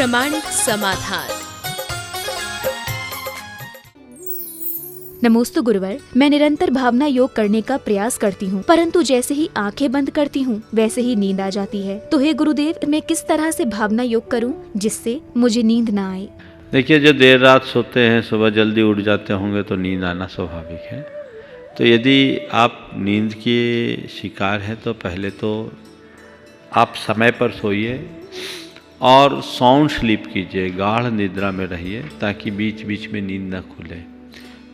प्रामाणिक समाधान। नमोस्तु गुरुवर, मैं निरंतर भावना योग करने का प्रयास करती हूँ, परंतु जैसे ही आंखें बंद करती हूँ वैसे ही नींद आ जाती है। तो हे गुरुदेव, मैं किस तरह से भावना योग करूँ जिससे मुझे नींद ना आए? देखिए, जो देर रात सोते हैं सुबह जल्दी उठ जाते होंगे तो नींद आना स्वाभाविक है। तो यदि आप नींद के शिकार हैं तो पहले तो आप समय पर सोइए और साउंड स्लीप कीजिए, गाढ़ निद्रा में रहिए ताकि बीच बीच में नींद न खुले।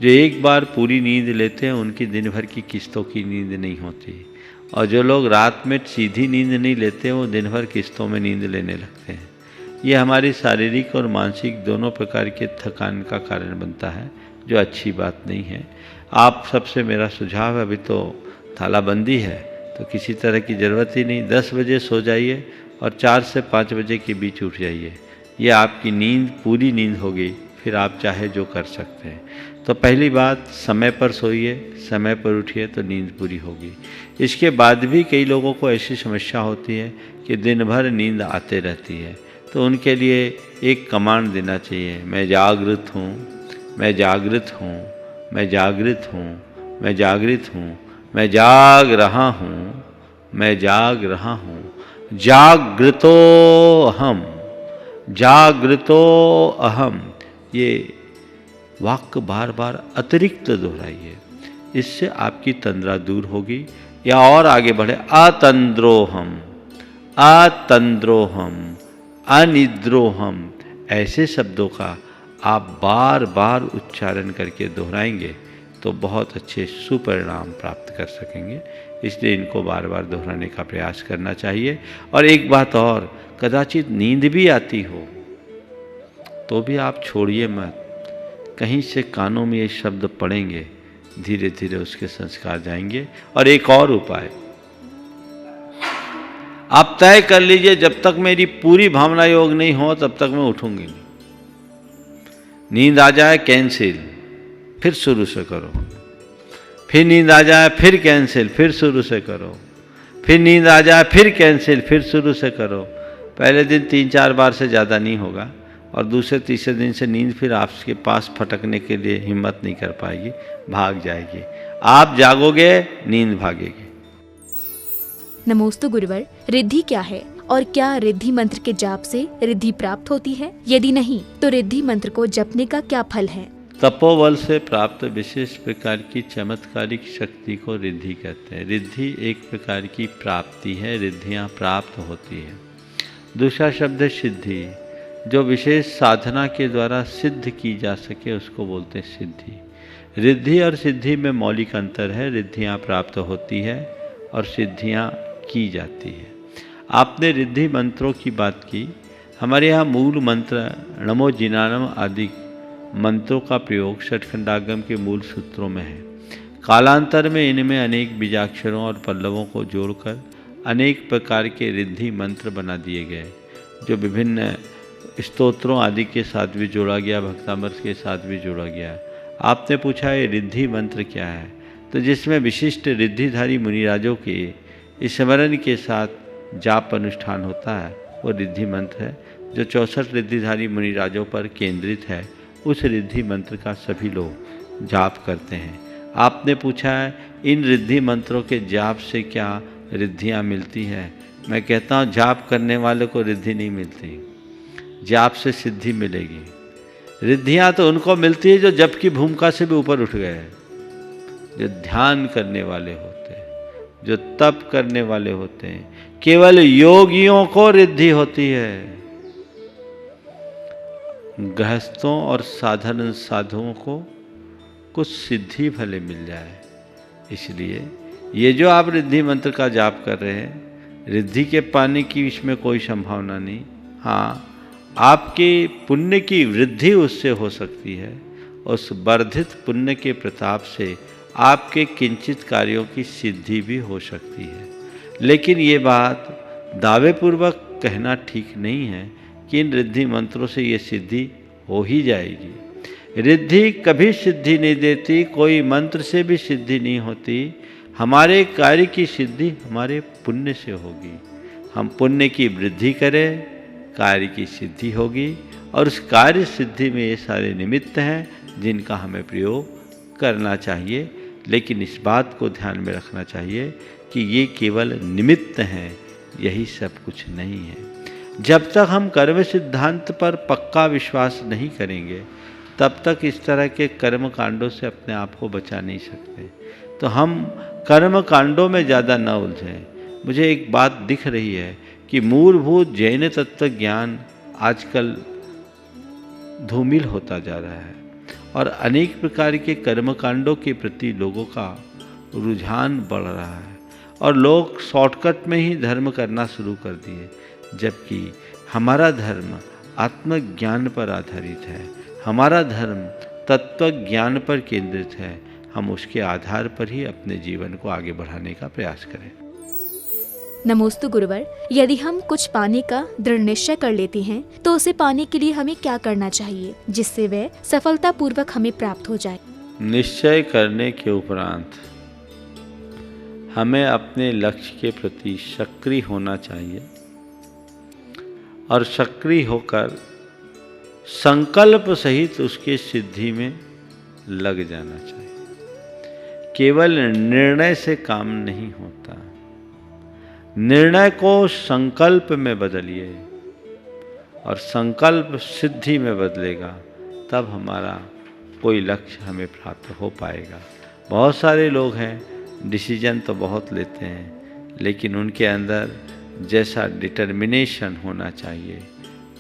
जो एक बार पूरी नींद लेते हैं उनकी दिन भर की किस्तों की नींद नहीं होती, और जो लोग रात में सीधी नींद नहीं लेते वो दिन भर किस्तों में नींद लेने लगते हैं। ये हमारी शारीरिक और मानसिक दोनों प्रकार के थकान का कारण बनता है, जो अच्छी बात नहीं है। आप सबसे मेरा सुझाव है, अभी तो तालाबंदी है तो किसी तरह की ज़रूरत ही नहीं, 10 बजे सो जाइए और 4 से 5 बजे के बीच उठ जाइए। ये आपकी नींद पूरी नींद होगी, फिर आप चाहे जो कर सकते हैं। तो पहली बात, समय पर सोइए, समय पर उठिए तो नींद पूरी होगी। इसके बाद भी कई लोगों को ऐसी समस्या होती है कि दिन भर नींद आते रहती है, तो उनके लिए एक कमांड देना चाहिए, मैं जागृत हूँ, मैं जागृत हूँ, मैं जागृत हूँ, मैं जागृत हूँ, मैं जाग रहा हूँ, मैं जाग रहा हूँ, जागृतो अहम, जागृतो अहम। ये वाक्य बार बार अतिरिक्त दोहराइए, इससे आपकी तंद्रा दूर होगी। या और आगे बढ़े, अतंद्रोहम, अतंद्रोहम, अनिद्रोहम, ऐसे शब्दों का आप बार बार उच्चारण करके दोहराएंगे तो बहुत अच्छे सुपरिणाम प्राप्त कर सकेंगे। इसलिए इनको बार बार दोहराने का प्रयास करना चाहिए। और एक बात और, कदाचित नींद भी आती हो तो भी आप छोड़िए मत, कहीं से कानों में ये शब्द पड़ेंगे, धीरे धीरे उसके संस्कार जाएंगे। और एक और उपाय, आप तय कर लीजिए, जब तक मेरी पूरी भावना योग नहीं हो तब तक मैं उठूंगी नहीं। नींद आ जाए कैंसिल, फिर शुरू से करो, फिर नींद आ जाए फिर कैंसिल, फिर शुरू से करो, फिर नींद आ जाए फिर कैंसिल, फिर शुरू से करो। पहले दिन 3-4 बार से ज़्यादा नहीं होगा, और दूसरे तीसरे दिन से नींद फिर आपके पास फटकने के लिए हिम्मत नहीं कर पाएगी, भाग जाएगी। आप जागोगे, नींद भागेगी। नमोस्तु गुरुवर, रिद्धि क्या है और क्या रिद्धि मंत्र के जाप से रिद्धि प्राप्त होती है? यदि नहीं तो रिद्धि मंत्र को जपने का क्या फल है? तपोबल से प्राप्त विशेष प्रकार की चमत्कारिक शक्ति को रिद्धि कहते हैं। रिद्धि एक प्रकार की प्राप्ति है, रिद्धियाँ प्राप्त होती है। दूसरा शब्द है सिद्धि, जो विशेष साधना के द्वारा सिद्ध की जा सके उसको बोलते हैं सिद्धि। रिद्धि और सिद्धि में मौलिक अंतर है, रिद्धियाँ प्राप्त होती है और सिद्धियाँ की जाती है। आपने रिद्धि मंत्रों की बात की, हमारे यहाँ मूल मंत्र नमो जिनानम आदि मंत्रों का प्रयोग षटखंडागम के मूल सूत्रों में है। कालांतर में इनमें अनेक बीजाक्षरों और पल्लवों को जोड़कर अनेक प्रकार के रिद्धि मंत्र बना दिए गए, जो विभिन्न स्तोत्रों आदि के साथ भी जोड़ा गया, भक्तामृत के साथ भी जोड़ा गया। आपने पूछा ये रिद्धि मंत्र क्या है, तो जिसमें विशिष्ट रिद्धिधारी मुनिराजों के स्मरण के साथ जाप अनुष्ठान होता है वो रिद्धि मंत्र है, जो 64 रिद्धिधारी मुनिराजों पर केंद्रित है। उस रिद्धि मंत्र का सभी लोग जाप करते हैं। आपने पूछा है इन रिद्धि मंत्रों के जाप से क्या रिद्धियाँ मिलती हैं? मैं कहता हूँ जाप करने वाले को रिद्धि नहीं मिलती, जाप से सिद्धि मिलेगी। रिद्धियाँ तो उनको मिलती है जो जप की भूमिका से भी ऊपर उठ गए हैं, जो ध्यान करने वाले होते हैं, जो तप करने वाले होते हैं। केवल योगियों को रिद्धि होती है, गृहस्थों और साधारण साधुओं को कुछ सिद्धि भले मिल जाए। इसलिए ये जो आप रिद्धि मंत्र का जाप कर रहे हैं, रिद्धि के पाने की इसमें कोई संभावना नहीं। हाँ, आपके पुण्य की वृद्धि उससे हो सकती है। उस वर्धित पुण्य के प्रताप से आपके किंचित कार्यों की सिद्धि भी हो सकती है। लेकिन ये बात दावेपूर्वक कहना ठीक नहीं है कि इन रिद्धि मंत्रों से ये सिद्धि हो ही जाएगी। रिद्धि कभी सिद्धि नहीं देती, कोई मंत्र से भी सिद्धि नहीं होती। हमारे कार्य की सिद्धि हमारे पुण्य से होगी। हम पुण्य की वृद्धि करें कार्य की सिद्धि होगी, और उस कार्य सिद्धि में ये सारे निमित्त हैं जिनका हमें प्रयोग करना चाहिए। लेकिन इस बात को ध्यान में रखना चाहिए कि ये केवल निमित्त हैं, यही सब कुछ नहीं है। जब तक हम कर्म सिद्धांत पर पक्का विश्वास नहीं करेंगे, तब तक इस तरह के कर्म कांडों से अपने आप को बचा नहीं सकते। तो हम कर्म कांडों में ज़्यादा न उलझें। मुझे एक बात दिख रही है कि मूलभूत जैन तत्व ज्ञान आजकल धूमिल होता जा रहा है और अनेक प्रकार के कर्मकांडों के प्रति लोगों का रुझान बढ़ रहा है और लोग शॉर्टकट में ही धर्म करना शुरू कर दिए, जबकि हमारा धर्म आत्मज्ञान पर आधारित है, हमारा धर्म तत्व ज्ञान पर केंद्रित है। हम उसके आधार पर ही अपने जीवन को आगे बढ़ाने का प्रयास करें। नमोस्तु गुरुवर, यदि हम कुछ पाने का दृढ़ निश्चय कर लेते हैं तो उसे पाने के लिए हमें क्या करना चाहिए जिससे वह सफलतापूर्वक हमें प्राप्त हो जाए? निश्चय करने के उपरांत हमें अपने लक्ष्य के प्रति सक्रिय होना चाहिए और सक्रिय होकर संकल्प सहित उसके सिद्धि में लग जाना चाहिए। केवल निर्णय से काम नहीं होता, निर्णय को संकल्प में बदलिए और संकल्प सिद्धि में बदलेगा, तब हमारा कोई लक्ष्य हमें प्राप्त हो पाएगा। बहुत सारे लोग हैं, डिसीजन तो बहुत लेते हैं, लेकिन उनके अंदर जैसा डिटर्मिनेशन होना चाहिए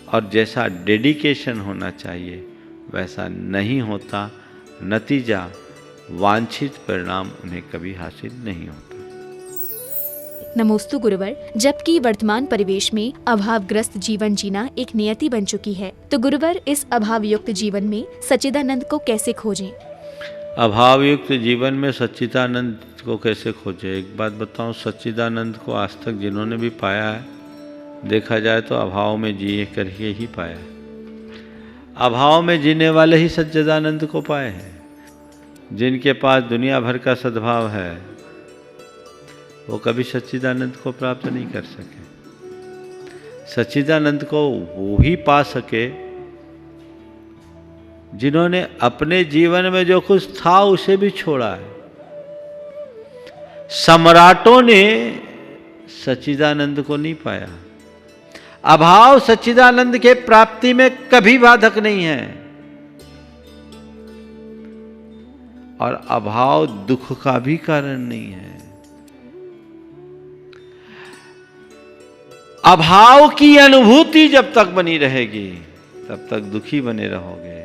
और जैसा डेडिकेशन होना चाहिए वैसा नहीं होता। नतीजा वांछित परिणाम उन्हें कभी हासिल नहीं होता। नमोस्तु गुरुवर, जबकि वर्तमान परिवेश में अभावग्रस्त जीवन जीना एक नियति बन चुकी है, तो गुरुवर इस अभाव युक्त जीवन में सच्चिदानंद को कैसे खोजें? अभाव युक्त जीवन में सच्चिदानंद को कैसे खोजें? एक बात बताऊं, सच्चिदानंद को आज तक जिन्होंने भी पाया है, देखा जाए तो अभाव में जिए करके ही पाया है। अभाव में जीने वाले ही सच्चिदानंद को पाए हैं। जिनके पास दुनिया भर का सद्भाव है वो कभी सच्चिदानंद को प्राप्त नहीं कर सके। सच्चिदानंद को वो ही पा सके जिन्होंने अपने जीवन में जो कुछ था उसे भी छोड़ा है। सम्राटों ने सच्चिदानंद को नहीं पाया। अभाव सच्चिदानंद के प्राप्ति में कभी बाधक नहीं है और अभाव दुख का भी कारण नहीं है। अभाव की अनुभूति जब तक बनी रहेगी तब तक दुखी बने रहोगे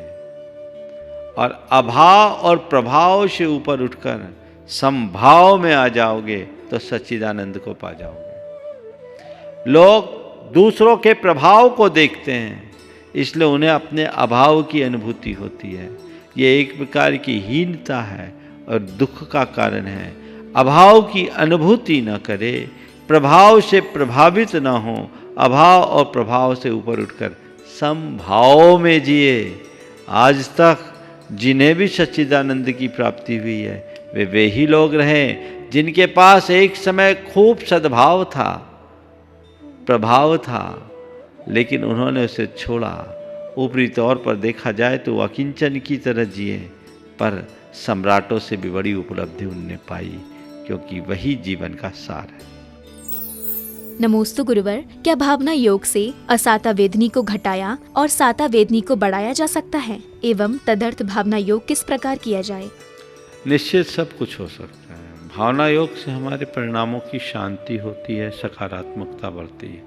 और अभाव और प्रभाव से ऊपर उठकर समभाव में आ जाओगे तो सच्चिदानंद को पा जाओगे। लोग दूसरों के प्रभाव को देखते हैं, इसलिए उन्हें अपने अभाव की अनुभूति होती है। ये एक प्रकार की हीनता है और दुख का कारण है। अभाव की अनुभूति न करे, प्रभाव से प्रभावित न हो, अभाव और प्रभाव से ऊपर उठकर समभाव में जिए। आज तक जिन्हें भी सच्चिदानंद की प्राप्ति हुई है वे ही लोग रहे जिनके पास एक समय खूब सद्भाव था, प्रभाव था, लेकिन उन्होंने उसे छोड़ा। ऊपरी तौर पर देखा जाए तो अकिंचन की तरह जिए, पर सम्राटों से भी बड़ी उपलब्धि उनने पाई, क्योंकि वही जीवन का सार है। नमोस्तु गुरुवर, क्या भावना योग से असाता वेदनी को घटाया और साता वेदनी को बढ़ाया जा सकता है एवं तदर्थ भावना योग किस प्रकार किया जाए? निश्चित सब कुछ हो सकता है। भावना योग से हमारे परिणामों की शांति होती है, सकारात्मकता बढ़ती है,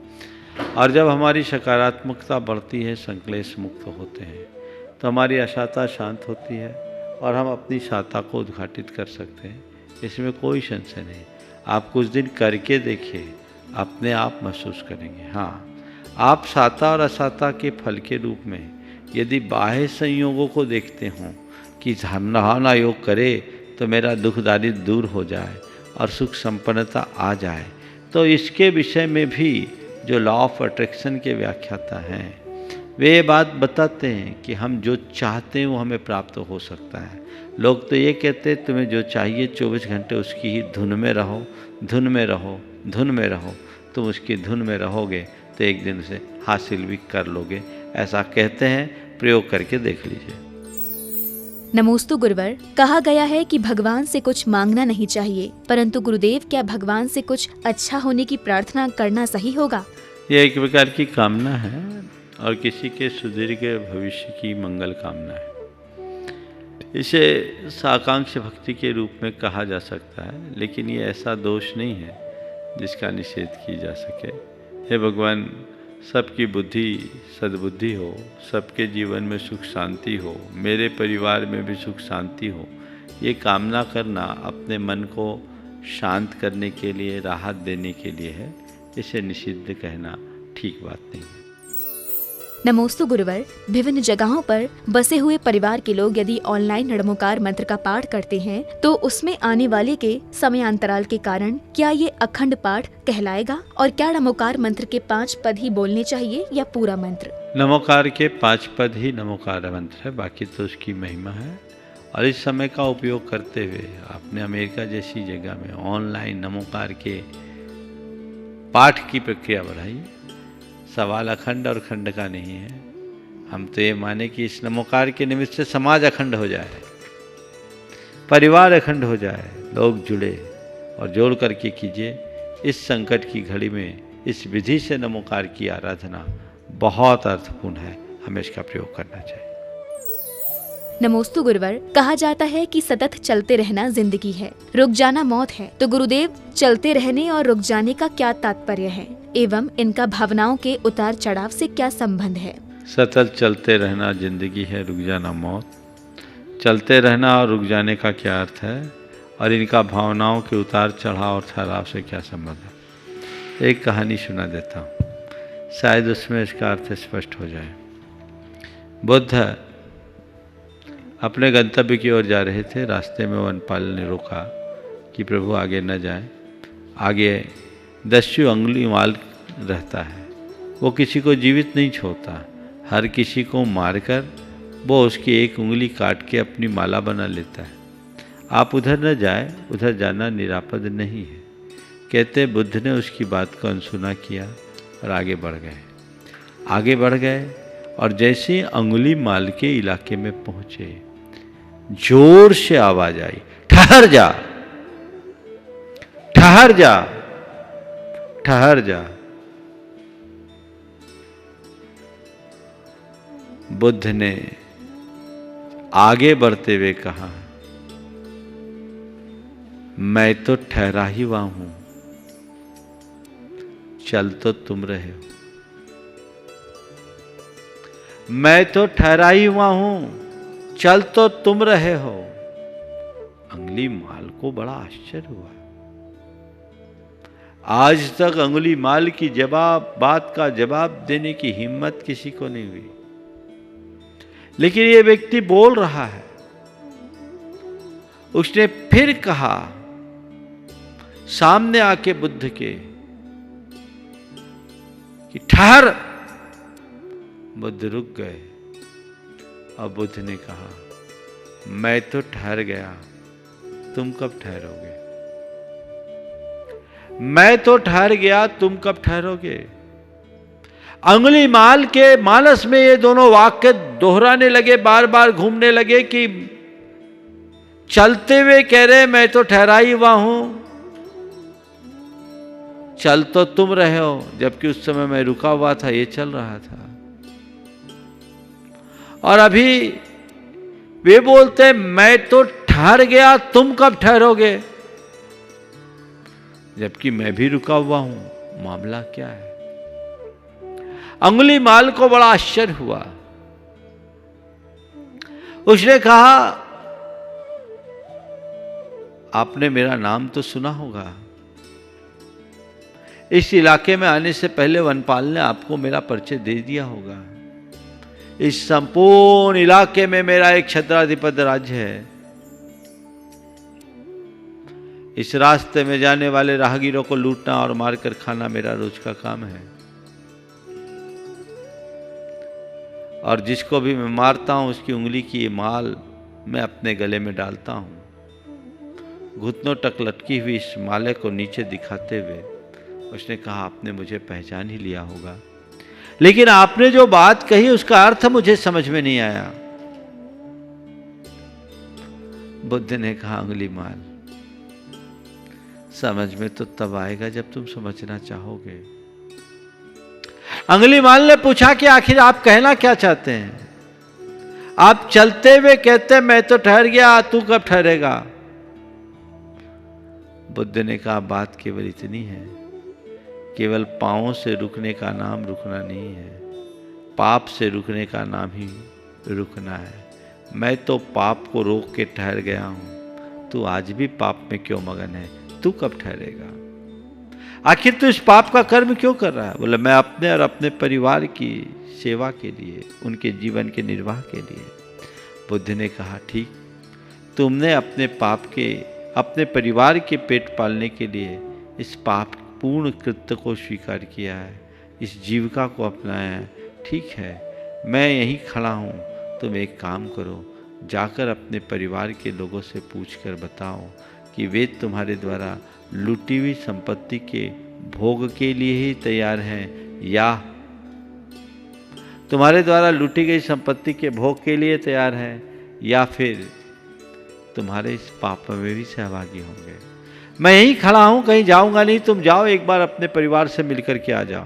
और जब हमारी सकारात्मकता बढ़ती है, संक्लेश मुक्त होते हैं, तो हमारी असाता शांत होती है और हम अपनी साता को उद्घाटित कर सकते हैं। इसमें कोई संशय नहीं। आप कुछ दिन करके देखिए, अपने आप महसूस करेंगे। हाँ, आप साता और असाता के फल के रूप में यदि बाह्य संयोगों को देखते हों कि भावना योग करे तो मेरा दुख दारिद्र दूर हो जाए और सुख संपन्नता आ जाए, तो इसके विषय में भी जो लॉ ऑफ अट्रैक्शन के व्याख्याता हैं वे ये बात बताते हैं कि हम जो चाहते हैं वो हमें प्राप्त हो सकता है। लोग तो ये कहते हैं तुम्हें जो चाहिए 24 घंटे उसकी ही धुन में रहो, धुन में रहो, धुन में रहो। तुम उसकी धुन में रहोगे तो एक दिन उसे हासिल भी कर लोगे, ऐसा कहते हैं। प्रयोग करके देख लीजिए। नमोस्तु गुरुवर, कहा गया है कि भगवान से कुछ मांगना नहीं चाहिए, परंतु गुरुदेव क्या भगवान से कुछ अच्छा होने की प्रार्थना करना सही होगा? यह एक प्रकार की कामना है और किसी के सुदीर्घ भविष्य की मंगल कामना है। इसे साकांक्ष भक्ति के रूप में कहा जा सकता है, लेकिन ये ऐसा दोष नहीं है जिसका निषेध की जा सके। हे भगवान, सबकी बुद्धि सद्बुद्धि हो, सबके जीवन में सुख शांति हो, मेरे परिवार में भी सुख शांति हो, ये कामना करना अपने मन को शांत करने के लिए, राहत देने के लिए है। इसे निषिद्ध कहना ठीक बात नहीं है। नमोस्तु गुरुवर, विभिन्न जगहों पर बसे हुए परिवार के लोग यदि ऑनलाइन नमोकार मंत्र का पाठ करते हैं तो उसमें आने वाले के समयांतराल के कारण क्या ये अखंड पाठ कहलाएगा? और क्या नमोकार मंत्र के 5 पद ही बोलने चाहिए या पूरा मंत्र? नमोकार के 5 पद ही नमोकार मंत्र है, बाकी तो उसकी महिमा है। और इस समय का उपयोग करते हुए आपने अमेरिका जैसी जगह में ऑनलाइन नमोकार के पाठ की प्रक्रिया बढ़ाई। सवाल अखंड और खंड का नहीं है। हम तो ये माने कि इस नमोकार के निमित्त से समाज अखंड हो जाए, परिवार अखंड हो जाए, लोग जुड़े और जोड़ करके कीजिए। इस संकट की घड़ी में इस विधि से नमोकार की आराधना बहुत अर्थपूर्ण है, हमें इसका प्रयोग करना चाहिए। नमोस्तु गुरुवर, कहा जाता है कि सतत चलते रहना जिंदगी है, रुक जाना मौत है। तो गुरुदेव, चलते रहने और रुक जाने का क्या तात्पर्य है एवं इनका भावनाओं के उतार चढ़ाव से क्या संबंध है? सतत चलते रहना जिंदगी है, रुक जाना मौत। चलते रहना और रुक जाने का क्या अर्थ है और इनका भावनाओं के उतार चढ़ाव और ठहराव से क्या संबंध है? एक कहानी सुना देता हूँ, शायद उसमें इसका अर्थ स्पष्ट हो जाए। बुद्ध अपने गंतव्य की ओर जा रहे थे। रास्ते में वनपाल ने रोका कि प्रभु आगे न जाएं। आगे 10 अंगुली माल रहता है, वो किसी को जीवित नहीं छोड़ता। हर किसी को मारकर वो उसकी एक उंगली काट के अपनी माला बना लेता है। आप उधर न जाए, उधर जाना निरापद नहीं है। कहते बुद्ध ने उसकी बात को अनसुना किया और आगे बढ़ गए और जैसे ही अंगुली माल के इलाके में पहुंचे, जोर से आवाज आई, ठहर जा, ठहर जा, ठहर जा। बुद्ध ने आगे बढ़ते हुए कहा, मैं तो ठहरा ही हुआ हूं, चल तो तुम रहे हो। मैं तो ठहरा ही हुआ हूं, चल तो तुम रहे हो। अंगुली माल को बड़ा आश्चर्य हुआ। आज तक अंगुली माल की बात का जवाब देने की हिम्मत किसी को नहीं हुई, लेकिन ये व्यक्ति बोल रहा है। उसने फिर कहा सामने आके बुद्ध के कि ठहर। बुद्ध रुक गए और बुद्ध ने कहा, मैं तो ठहर गया, तुम कब ठहरोगे? मैं तो ठहर गया, तुम कब ठहरोगे? अंगुली माल के मानस में ये दोनों वाक्य दोहराने लगे, बार बार घूमने लगे कि चलते हुए कह रहे मैं तो ठहरा ही हुआ हूं, चल तो तुम रहे हो, जबकि उस समय मैं रुका हुआ था, ये चल रहा था। और अभी वे बोलते मैं तो ठहर गया, तुम कब ठहरोगे? जबकि मैं भी रुका हुआ हूं, मामला क्या है? अंगुली माल को बड़ा आश्चर्य हुआ। उसने कहा, आपने मेरा नाम तो सुना होगा। इस इलाके में आने से पहले वनपाल ने आपको मेरा परिचय दे दिया होगा। इस संपूर्ण इलाके में मेरा एक छत्राधिपति राज्य है। इस रास्ते में जाने वाले राहगीरों को लूटना और मारकर खाना मेरा रोज का काम है। और जिसको भी मैं मारता हूं उसकी उंगली की माल मैं अपने गले में डालता हूं। घुटनों तक लटकी हुई इस माले को नीचे दिखाते हुए उसने कहा आपने मुझे पहचान ही लिया होगा, लेकिन आपने जो बात कही उसका अर्थ मुझे समझ में नहीं आया। बुद्ध ने कहा अंगुलीमाल, समझ में तो तब आएगा जब तुम समझना चाहोगे। अंगुलीमाल ने पूछा कि आखिर आप कहना क्या चाहते हैं? आप चलते हुए कहते मैं तो ठहर गया, तू कब ठहरेगा? बुद्ध ने कहा बात केवल इतनी है, केवल पांवों से रुकने का नाम रुकना नहीं है, पाप से रुकने का नाम ही रुकना है। मैं तो पाप को रोक के ठहर गया हूं, तू आज भी पाप में क्यों मगन है? तू कब ठहरेगा? आखिर तू इस पाप का कर्म क्यों कर रहा है? बोले मैं अपने और अपने परिवार की सेवा के लिए, उनके जीवन के निर्वाह के लिए। बुद्ध ने कहा ठीक, तुमने अपने पाप के, अपने परिवार के पेट पालने के लिए इस पाप पूर्ण कृत्य को स्वीकार किया है, इस जीविका को अपनाया है। ठीक है, मैं यहीं खड़ा हूँ, तुम एक काम करो, जाकर अपने परिवार के लोगों से पूछकर बताओ कि वे तुम्हारे द्वारा लूटी हुई संपत्ति के भोग के लिए ही तैयार हैं, या तुम्हारे द्वारा लूटी गई संपत्ति के भोग के लिए तैयार हैं, या फिर तुम्हारे इस पाप में भी सहभागी होंगे। मैं यहीं खड़ा हूं, कहीं जाऊंगा नहीं, तुम जाओ एक बार अपने परिवार से मिलकर के आ जाओ।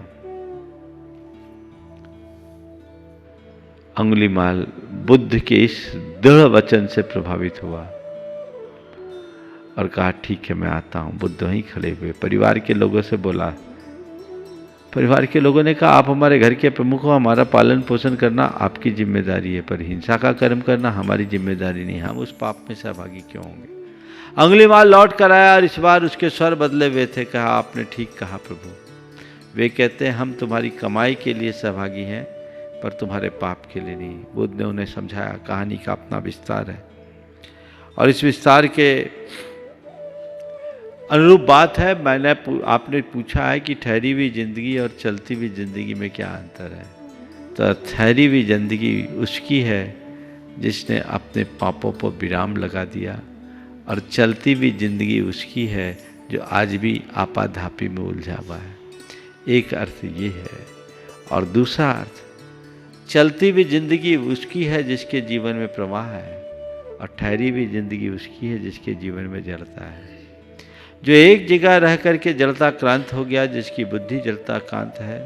अंगुलीमाल बुद्ध के इस दृढ़ वचन से प्रभावित हुआ और कहा ठीक है मैं आता हूं। बुद्ध वहीं खड़े हुए परिवार के लोगों से बोला। परिवार के लोगों ने कहा आप हमारे घर के प्रमुख हो, हमारा पालन पोषण करना आपकी जिम्मेदारी है, पर हिंसा का कर्म करना हमारी जिम्मेदारी नहीं, हम उस पाप में सहभागी क्यों होंगे? अंगुलीमाल लौट कर आया और इस बार उसके स्वर बदले हुए थे। कहा आपने ठीक कहा प्रभु, वे कहते हैं हम तुम्हारी कमाई के लिए सहभागी हैं पर तुम्हारे पाप के लिए नहीं। बुद्ध ने उन्हें समझाया, कहानी का अपना विस्तार है और इस विस्तार के अनुरूप बात है। आपने पूछा है कि ठहरी हुई जिंदगी और चलती हुई जिंदगी में क्या अंतर है। तो ठहरी हुई जिंदगी उसकी है जिसने अपने पापों पर विराम लगा दिया, और चलती हुई जिंदगी उसकी है जो आज भी आपाधापी में उलझा हुआ है। एक अर्थ ये है, और दूसरा अर्थ चलती हुई जिंदगी उसकी है जिसके जीवन में प्रवाह है, और ठहरी हुई जिंदगी उसकी है जिसके जीवन में जड़ता है। जो एक जगह रह करके जड़ता क्रांत हो गया, जिसकी बुद्धि जड़ता क्रांत है,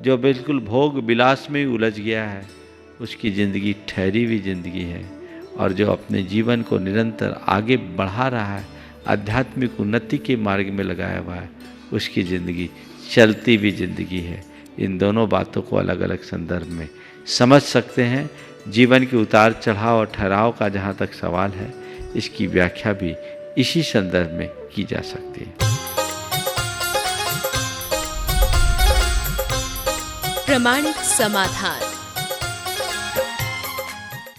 जो बिल्कुल भोग विलास में उलझ गया है, उसकी ज़िंदगी ठहरी हुई ज़िंदगी है। और जो अपने जीवन को निरंतर आगे बढ़ा रहा है, आध्यात्मिक उन्नति के मार्ग में लगाया हुआ है, उसकी ज़िंदगी चलती हुई ज़िंदगी है। इन दोनों बातों को अलग अलग संदर्भ में समझ सकते हैं। जीवन के उतार चढ़ाव और ठहराव का जहाँ तक सवाल है, इसकी व्याख्या भी इसी संदर्भ में की जा सकती है। प्रमाणिक समाधान।